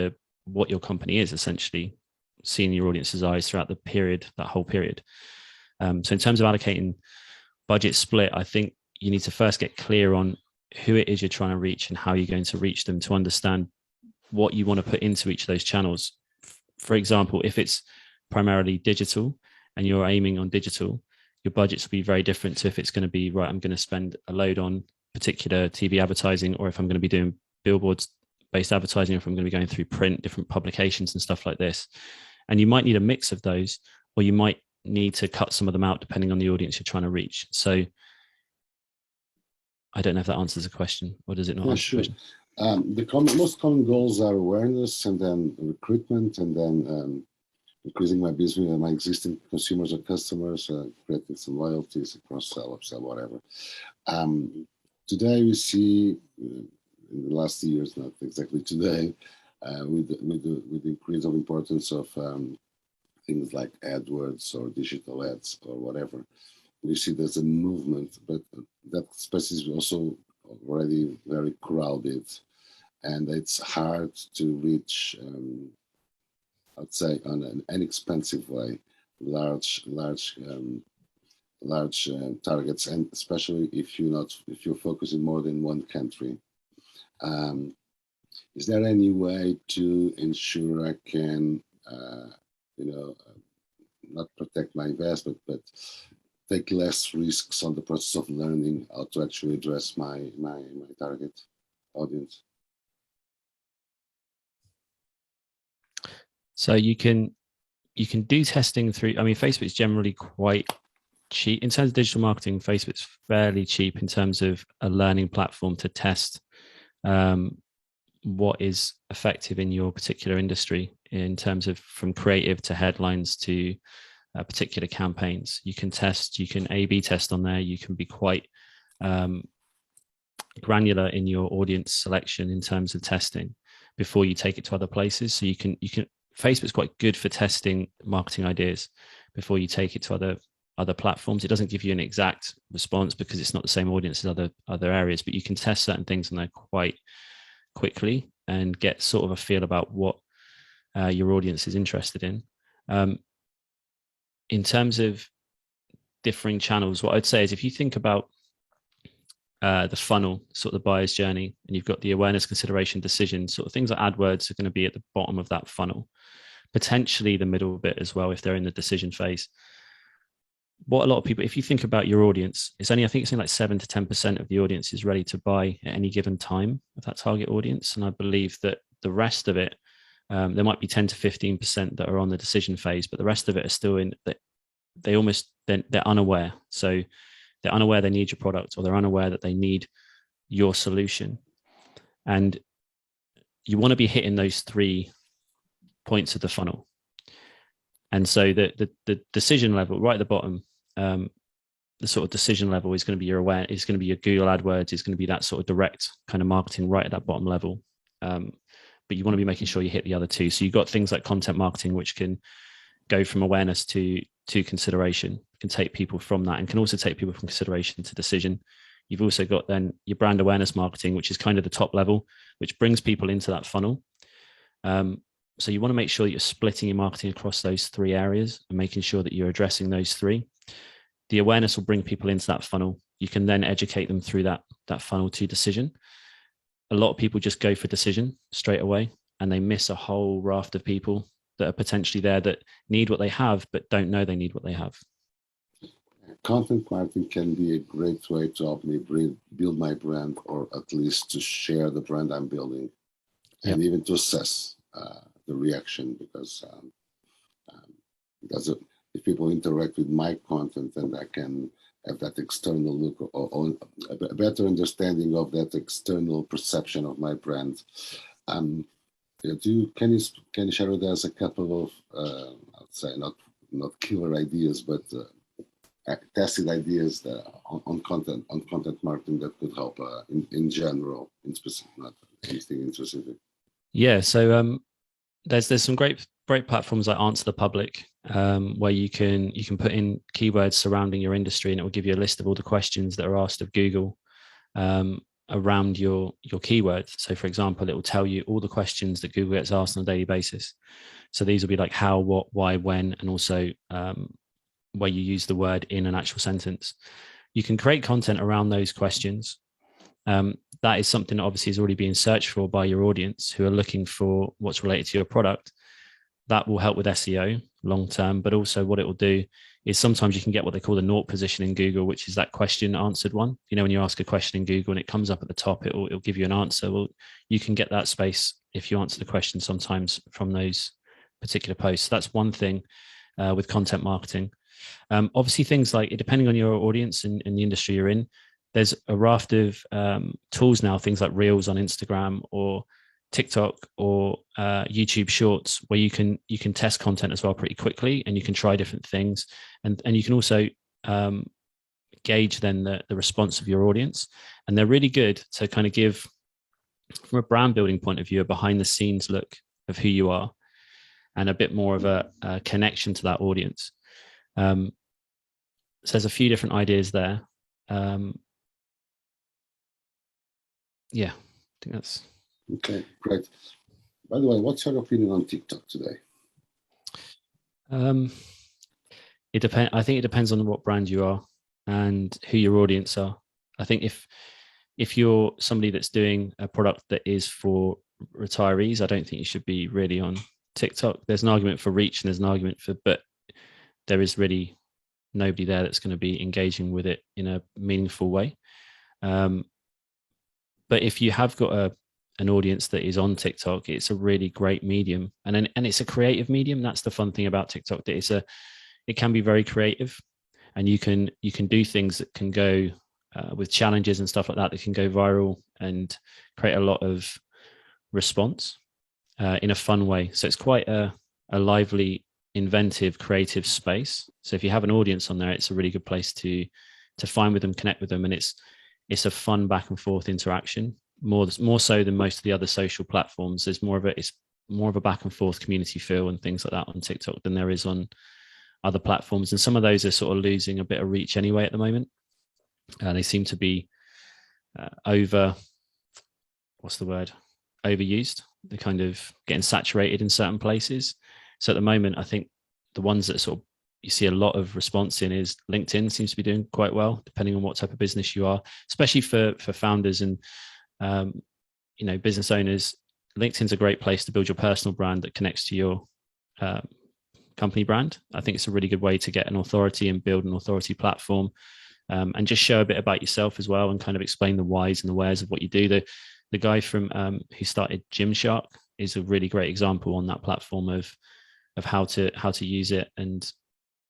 what your company is, essentially, seeing your audience's eyes throughout the period, that whole period. So in terms of allocating budget split, I think you need to first get clear on who it is you're trying to reach and how you're going to reach them, to understand what you want to put into each of those channels. For example, if it's primarily digital and you're aiming on digital, your budgets will be very different to if it's going to be, right, I'm going to spend a load on particular TV advertising, or if I'm going to be doing billboards based advertising, or if I'm going to be going through print, different publications and stuff like this. And you might need a mix of those, or you might need to cut some of them out depending on the audience you're trying to reach. So I don't know if that answers the question, or does it not? Yeah, answer sure. the question? The most common goals are awareness, and then recruitment, and then increasing my business and my existing consumers or customers, creating some loyalties, cross-sell, upsell, whatever. Today we see, in the last years, not exactly today, with the increase of importance of things like AdWords or digital ads or whatever, we see there's a movement, but that space is also already very crowded, and it's hard to reach, I'd say, on an inexpensive way, large targets, and especially if you're focusing more than one country. Is there any way to ensure I can, not protect my investment, but take less risks on the process of learning how to actually address my target audience? So you can do testing through. I mean, Facebook's generally quite cheap in terms of digital marketing. Facebook's fairly cheap in terms of a learning platform to test what is effective in your particular industry, in terms of from creative to headlines to particular campaigns. You can test, you can A/B test on there. You can be quite granular in your audience selection in terms of testing before you take it to other places. So you can Facebook's quite good for testing marketing ideas before you take it to other platforms. It doesn't give you an exact response because it's not the same audience as other areas, but you can test certain things on there quite quickly and get sort of a feel about what your audience is interested in. In terms of differing channels, what I'd say is if you think about the funnel, sort of the buyer's journey, and you've got the awareness, consideration, decision, sort of things like AdWords are going to be at the bottom of that funnel, potentially the middle bit as well if they're in the decision phase. What a lot of people, if you think about your audience, I think it's only like 7 to 10% of the audience is ready to buy at any given time of that target audience. And I believe that the rest of it, there might be 10 to 15% that are on the decision phase, but the rest of it are still in that they're unaware. So they're unaware they need your product, or they're unaware that they need your solution. And you want to be hitting those 3 points of the funnel. And so the decision level right at the bottom, the sort of decision level is going to be your aware, is going to be your Google AdWords, is going to be that sort of direct kind of marketing right at that bottom level. But you want to be making sure you hit the other 2. So you've got things like content marketing, which can go from awareness to consideration, can take people from that, and can also take people from consideration to decision. You've also got then your brand awareness marketing, which is kind of the top level, which brings people into that funnel. So you want to make sure that you're splitting your marketing across those 3 areas and making sure that you're addressing those 3. The awareness will bring people into that funnel. You can then educate them through that funnel to decision. A lot of people just go for decision straight away, and they miss a whole raft of people that are potentially there that need what they have, but don't know they need what they have. Content marketing can be a great way to help me build my brand, or at least to share the brand I'm building, and even to assess the reaction, because if people interact with my content, then I can have that external look, or a better understanding of that external perception of my brand. Can you share with us a couple of I'd say not killer ideas, but tested ideas on content marketing that could help in general, in specific, not anything in specific? Yeah, so there's some great platforms like Answer the Public, where you can put in keywords surrounding your industry, and it will give you a list of all the questions that are asked of Google around your keywords. So for example, it will tell you all the questions that Google gets asked on a daily basis. So these will be like how, what, why, when, and also where you use the word in an actual sentence. You can create content around those questions. That is something that obviously is already being searched for by your audience who are looking for what's related to your product. That will help with SEO long term, but also what it will do is sometimes you can get what they call the naught position in Google, which is that question answered one. You know, when you ask a question in Google and it comes up at the top, it'll give you an answer. Well, you can get that space if you answer the question sometimes from those particular posts. So that's one thing with content marketing. Obviously, things like, depending on your audience and the industry you're in, there's a raft of tools now, things like Reels on Instagram or TikTok or YouTube Shorts, where you can test content as well pretty quickly, and you can try different things, and you can also gauge then the response of your audience, and they're really good to kind of give, from a brand building point of view, a behind the scenes look of who you are and a bit more of a connection to that audience. So there's a few different ideas there. Yeah, I think that's okay. Great. By the way, what's your opinion on TikTok today? It depends. I think it depends on what brand you are and who your audience are. I think if you're somebody that's doing a product that is for retirees, I don't think you should be really on TikTok. There's an argument for reach and there's an argument for, but there is really nobody there that's going to be engaging with it in a meaningful way. But if you have got an audience that is on TikTok, it's a really great medium, and it's a creative medium. That's the fun thing about TikTok, that it can be very creative, and you can do things that can go with challenges and stuff like that can go viral and create a lot of response in a fun way. So it's quite a lively, inventive, creative space. So if you have an audience on there, it's a really good place to find with them, connect with them, and it's a fun back and forth interaction, more so than most of the other social platforms. There's it's more of a back and forth community feel and things like that on TikTok than there is on other platforms. And some of those are sort of losing a bit of reach anyway at the moment. They seem to be overused. They're kind of getting saturated in certain places. So at the moment, I think the ones that sort of you see a lot of response in is LinkedIn. Seems to be doing quite well, depending on what type of business you are, especially for founders and business owners. LinkedIn's a great place to build your personal brand that connects to your company brand. I think it's a really good way to get an authority and build an authority platform, and just show a bit about yourself as well, and kind of explain the whys and the wheres of what you do. The guy from who started Gymshark is a really great example on that platform of how to use it, and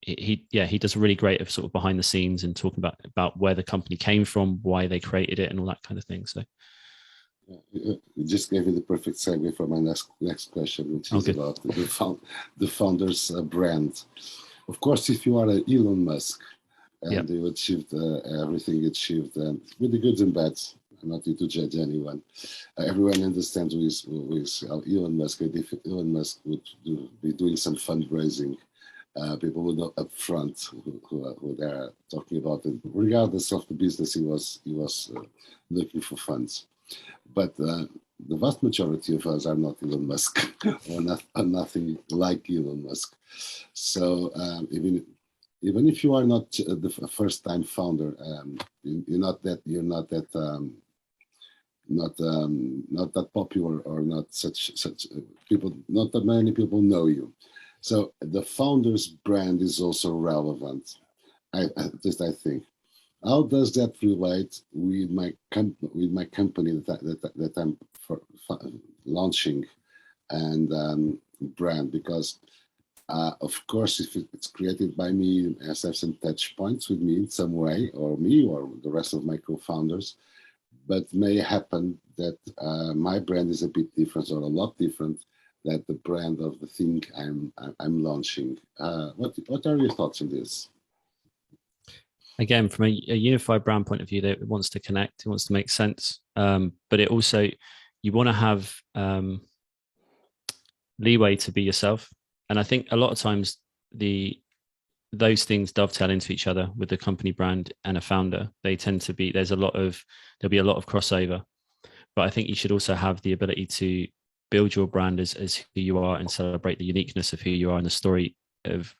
he does really great of sort of behind the scenes and talking about where the company came from, why they created it, and all that kind of thing. So you just gave me the perfect segue for my next question, which is about the founder's brand. Of course, if you are Elon Musk and you achieved everything you achieved, with the goods and bads, I'm not here to judge anyone. Everyone understands who is Elon Musk. If Elon Musk would be doing some fundraising, people would know up front who they're talking about. And regardless of the business he was looking for funds. But the vast majority of us are not Elon Musk or nothing like Elon Musk. So even if you are not the first-time founder, you're not that popular, or not such people. Not that many people know you. So the founder's brand is also relevant. I think. How does that relate with my company that I'm launching and brand? Because of course, if it's created by me, it has to have some touch points with me in some way, or me or the rest of my co-founders. But may happen that my brand is a bit different, or a lot different, than the brand of the thing I'm launching. What are your thoughts on this? Again, from a unified brand point of view, that it wants to connect, it wants to make sense, but it also, you want to have leeway to be yourself. And I think a lot of times those things dovetail into each other with the company brand and a founder. They tend to be, there'll be a lot of crossover, but I think you should also have the ability to build your brand as who you are, and celebrate the uniqueness of who you are and the story of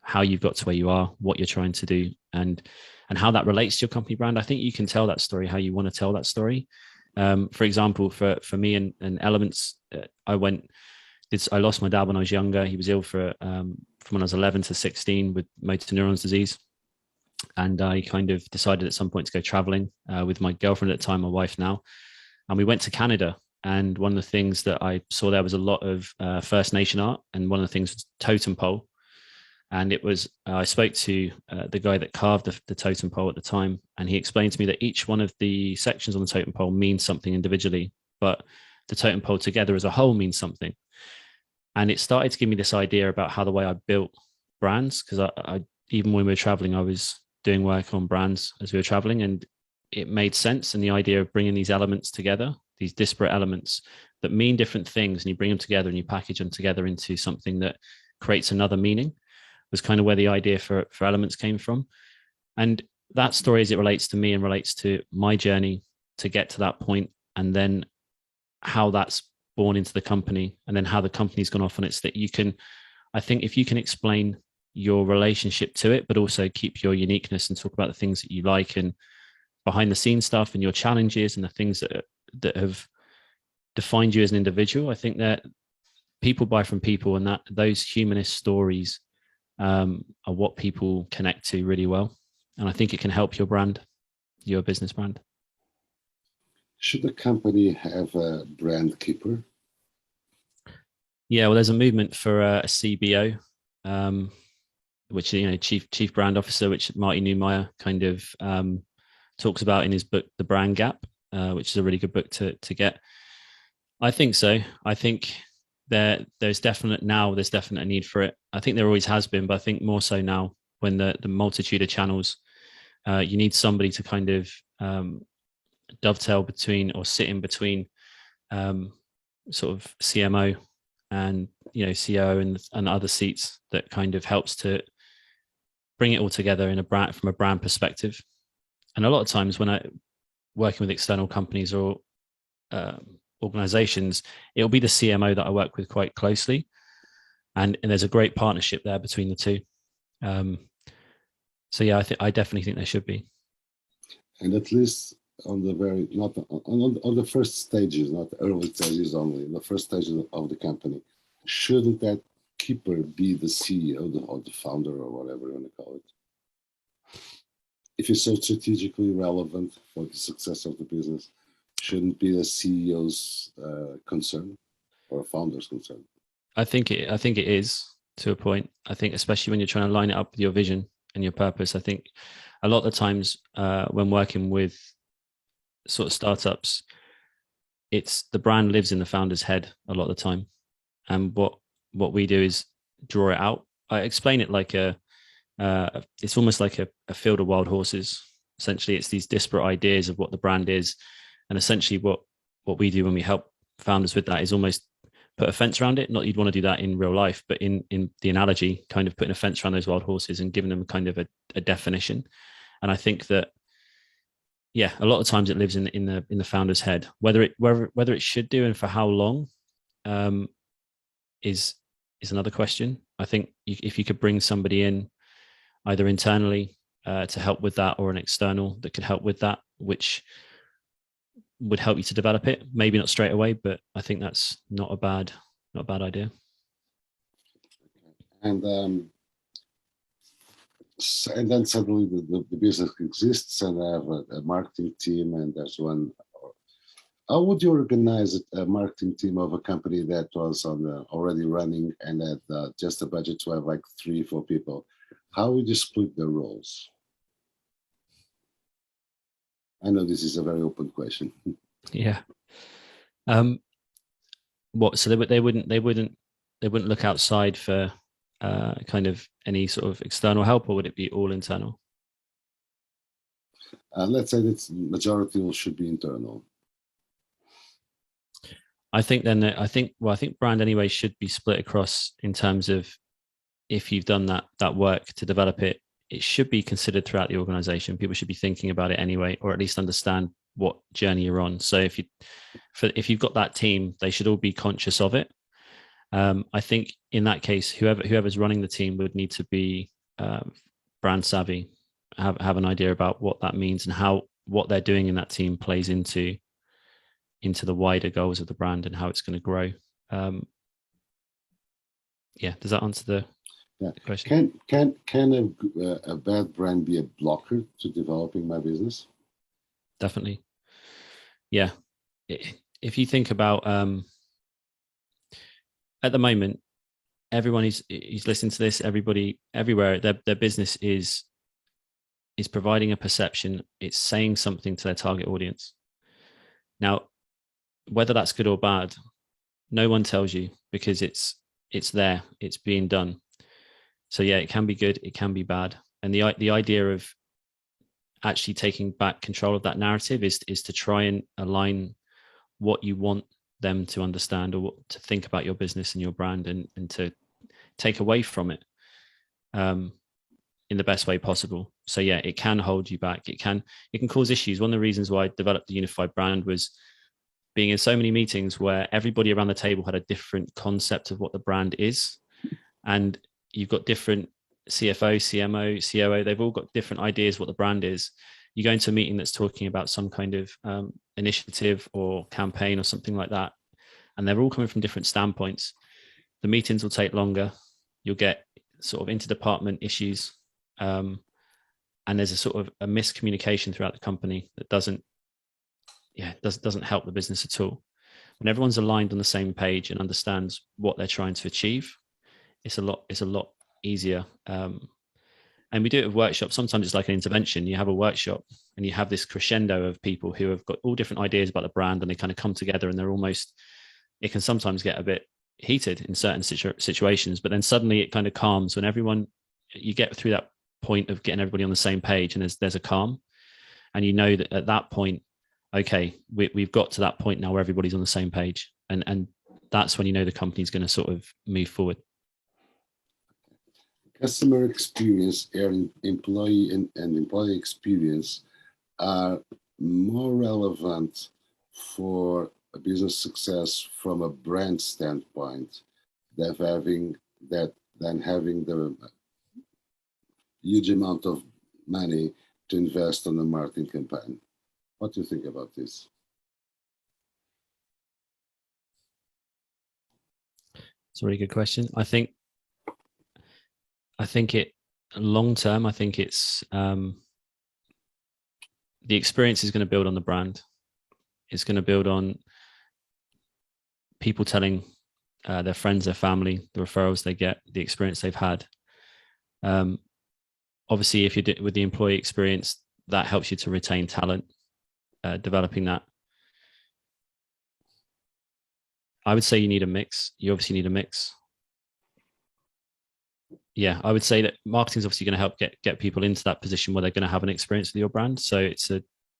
how you've got to where you are, what you're trying to do, and how that relates to your company brand. I think you can tell that story how you want to tell that story. For example, for me and Elements, I lost my dad when I was younger. He was ill from when I was 11 to 16 with motor neurons disease. And I kind of decided at some point to go traveling with my girlfriend at the time, my wife now. And we went to Canada. And one of the things that I saw there was a lot of First Nation art. And one of the things was totem pole. And it was, I spoke to the guy that carved the totem pole at the time, and he explained to me that each one of the sections on the totem pole means something individually, but the totem pole together as a whole means something. And it started to give me this idea about how the way I built brands, because I even when we were traveling, I was doing work on brands as we were traveling, and it made sense. And the idea of bringing these elements together, these disparate elements that mean different things, and you bring them together and you package them together into something that creates another meaning, was kind of where the idea for elements came from. And that story, as it relates to me and relates to my journey to get to that point, and then how that's born into the company, and then how the company's gone off on its, that you can, I think if you can explain your relationship to it, but also keep your uniqueness and talk about the things that you like and behind the scenes stuff and your challenges and the things that have defined you as an individual, I think that people buy from people, and that those humanist stories are what people connect to really well. And I think it can help your brand, your business brand. Should the company have a brand keeper? Yeah, well, there's a movement for a CBO, which, chief brand officer, which Marty Neumeier kind of talks about in his book, The Brand Gap, which is a really good book to get. I think so. I think there's definite a need for it. I think there always has been, but I think more so now, when the multitude of channels, you need somebody to kind of dovetail between, or sit in between, sort of CMO and CEO and other seats, that kind of helps to bring it all together in a brand, from a brand perspective. And a lot of times when I working with external companies or organizations, it'll be the CMO that I work with quite closely, and there's a great partnership there between the two. So yeah, I definitely think there should be. And at least on the very, not on the first stages, not early stages only, the first stages of the company, shouldn't that keeper be the CEO or the founder, or whatever you want to call it? If it's so strategically relevant for the success of the business, shouldn't be the CEO's concern or a founder's concern? I think it is, to a point. I think especially when you're trying to line it up with your vision and your purpose. I think a lot of the times when working with sort of startups, it's the brand lives in the founder's head a lot of the time, and what we do is draw it out. I explain it like it's almost like a field of wild horses. Essentially, it's these disparate ideas of what the brand is, and essentially what we do when we help founders with that is almost put a fence around it. Not you'd want to do that in real life, but in the analogy, kind of putting a fence around those wild horses and giving them kind of a definition. And I think that, yeah, a lot of times it lives in the founder's head. Whether it should do and for how long is another question. I think if you could bring somebody in, either internally to help with that, or an external that could help with that, which would help you to develop it. Maybe not straight away, but I think that's not a bad idea. And then suddenly the business exists, and I have a marketing team, and there's one. How would you organize a marketing team of a company that was already running and had just a budget to have like 3-4 people? How would you split the roles? I know this is a very open question. Yeah. What? So they wouldn't look outside for kind of any sort of external help, or would it be all internal? Let's say that majority should be internal. I think brand anyway should be split across, in terms of, if you've done that work to develop it, it should be considered throughout the organization. People should be thinking about it anyway, or at least understand what journey you're on. So if you've got that team, they should all be conscious of it. I think in that case, whoever's running the team would need to be brand savvy, have an idea about what that means, and how what they're doing in that team plays into the wider goals of the brand and how it's going to grow. Yeah, does that answer the question? Can a bad brand be a blocker to developing my business? Definitely. Yeah. If you think about at the moment, everyone who's listening to this, everybody everywhere, their business is providing a perception. It's saying something to their target audience. Now, whether that's good or bad, no one tells you, because it's there, it's being done. So yeah, it can be good, it can be bad. And the idea of actually taking back control of that narrative is to try and align what you want them to understand or what to think about your business and your brand, and to take away from it in the best way possible. So yeah, it can hold you back. It can cause issues. One of the reasons why I developed the unified brand was being in so many meetings where everybody around the table had a different concept of what the brand is. And you've got different CFO, CMO, COO, they've all got different ideas what the brand is. You go into a meeting that's talking about some kind of initiative or campaign or something like that, and they're all coming from different standpoints. The meetings will take longer. You'll get sort of interdepartment issues. And there's a sort of a miscommunication throughout the company that doesn't help the business at all. When everyone's aligned on the same page and understands what they're trying to achieve, it's a lot easier. And we do it with workshops. Sometimes it's like an intervention. You have a workshop and you have this crescendo of people who have got all different ideas about the brand, and they kind of come together, and it can sometimes get a bit heated in certain situations, but then suddenly it kind of calms when you get through that point of getting everybody on the same page, and there's a calm, and you know that at that point, okay, we've got to that point now where everybody's on the same page, and that's when you know the company's going to sort of move forward. Customer experience and employee experience are more relevant for a business success from a brand standpoint than having the huge amount of money to invest on a marketing campaign. What do you think about this? It's a really good question. I think it long term, I think it's the experience is going to build on the brand. It's going to build on people telling their friends, their family, the referrals they get, the experience they've had. Obviously, if you do with the employee experience, that helps you to retain talent, developing that. I would say you need a mix. You obviously need a mix. Yeah, I would say that marketing is obviously going to help get people into that position where they're going to have an experience with your brand. So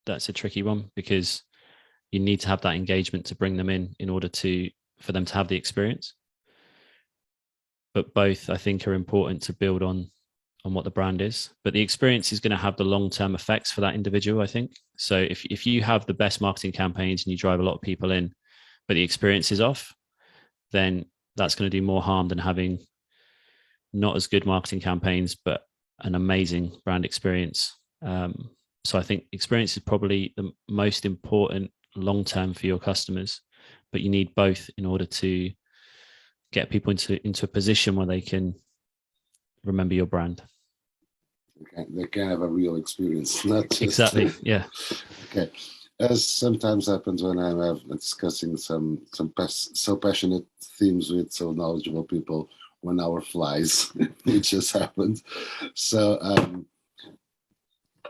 that's a tricky one, because you need to have that engagement to bring them in order for them to have the experience. But both, I think, are important to build on what the brand is. But the experience is going to have the long-term effects for that individual, I think. So if you have the best marketing campaigns and you drive a lot of people in, but the experience is off, then that's going to do more harm than having not as good marketing campaigns, but an amazing brand experience. So I think experience is probably the most important long-term for your customers, but you need both in order to get people into a position where they can remember your brand. They can have a real experience, not just exactly. Yeah. Okay. As sometimes happens when I'm discussing some so passionate themes with so knowledgeable people, 1 hour flies. It just happened. So,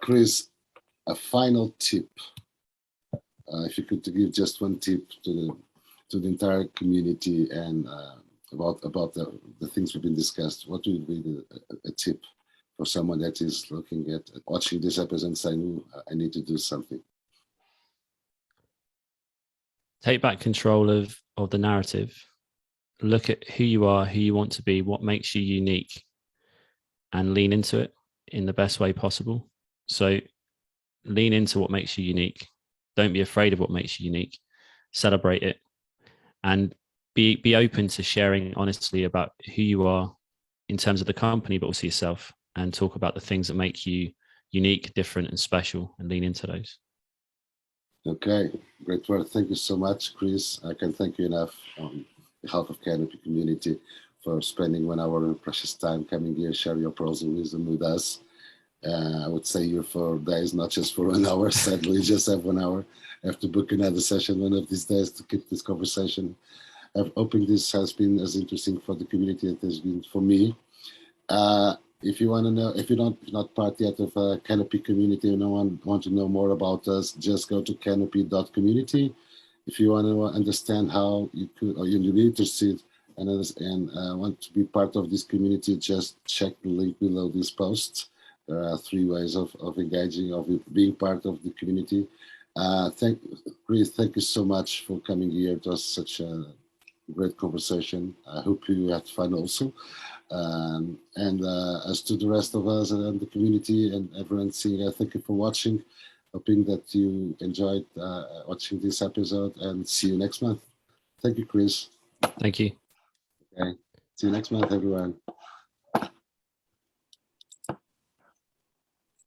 Chris, a final tip. If you could give just one tip to the entire community and about the things we've been discussed, what would be a tip for someone that is looking at watching this episode and saying, I need to do something? Take back control of the narrative. Look at who you are, who you want to be, what makes you unique, and lean into it in the best way possible. So lean into what makes you unique. Don't be afraid of what makes you unique. Celebrate it, and be open to sharing honestly about who you are in terms of the company, but also yourself, and talk about the things that make you unique, different, and special, and lean into those. Okay, great work. Thank you so much, Chris. I can thank you enough on behalf of Canopy community for spending 1 hour of precious time coming here, share your pearls and wisdom with us. I would say here for days, not just for 1 hour. Sadly, just have 1 hour. I have to book another session one of these days to keep this conversation I'm hoping this has been as interesting for the community as it has been for me. If you want to know, if you're not part yet of a Canopy community and want to know more about us, just go to canopy.community. If you want to understand how you could, or you're interested and want to be part of this community, just check the link below this post. There are 3 ways of engaging, of being part of the community. Chris, thank you so much for coming here. It was such a great conversation. I hope you had fun also. As to the rest of us and the community and everyone seeing, thank you for watching. Hoping that you enjoyed watching this episode, and see you next month. Thank you, Chris. Thank you. Okay. See you next month, everyone.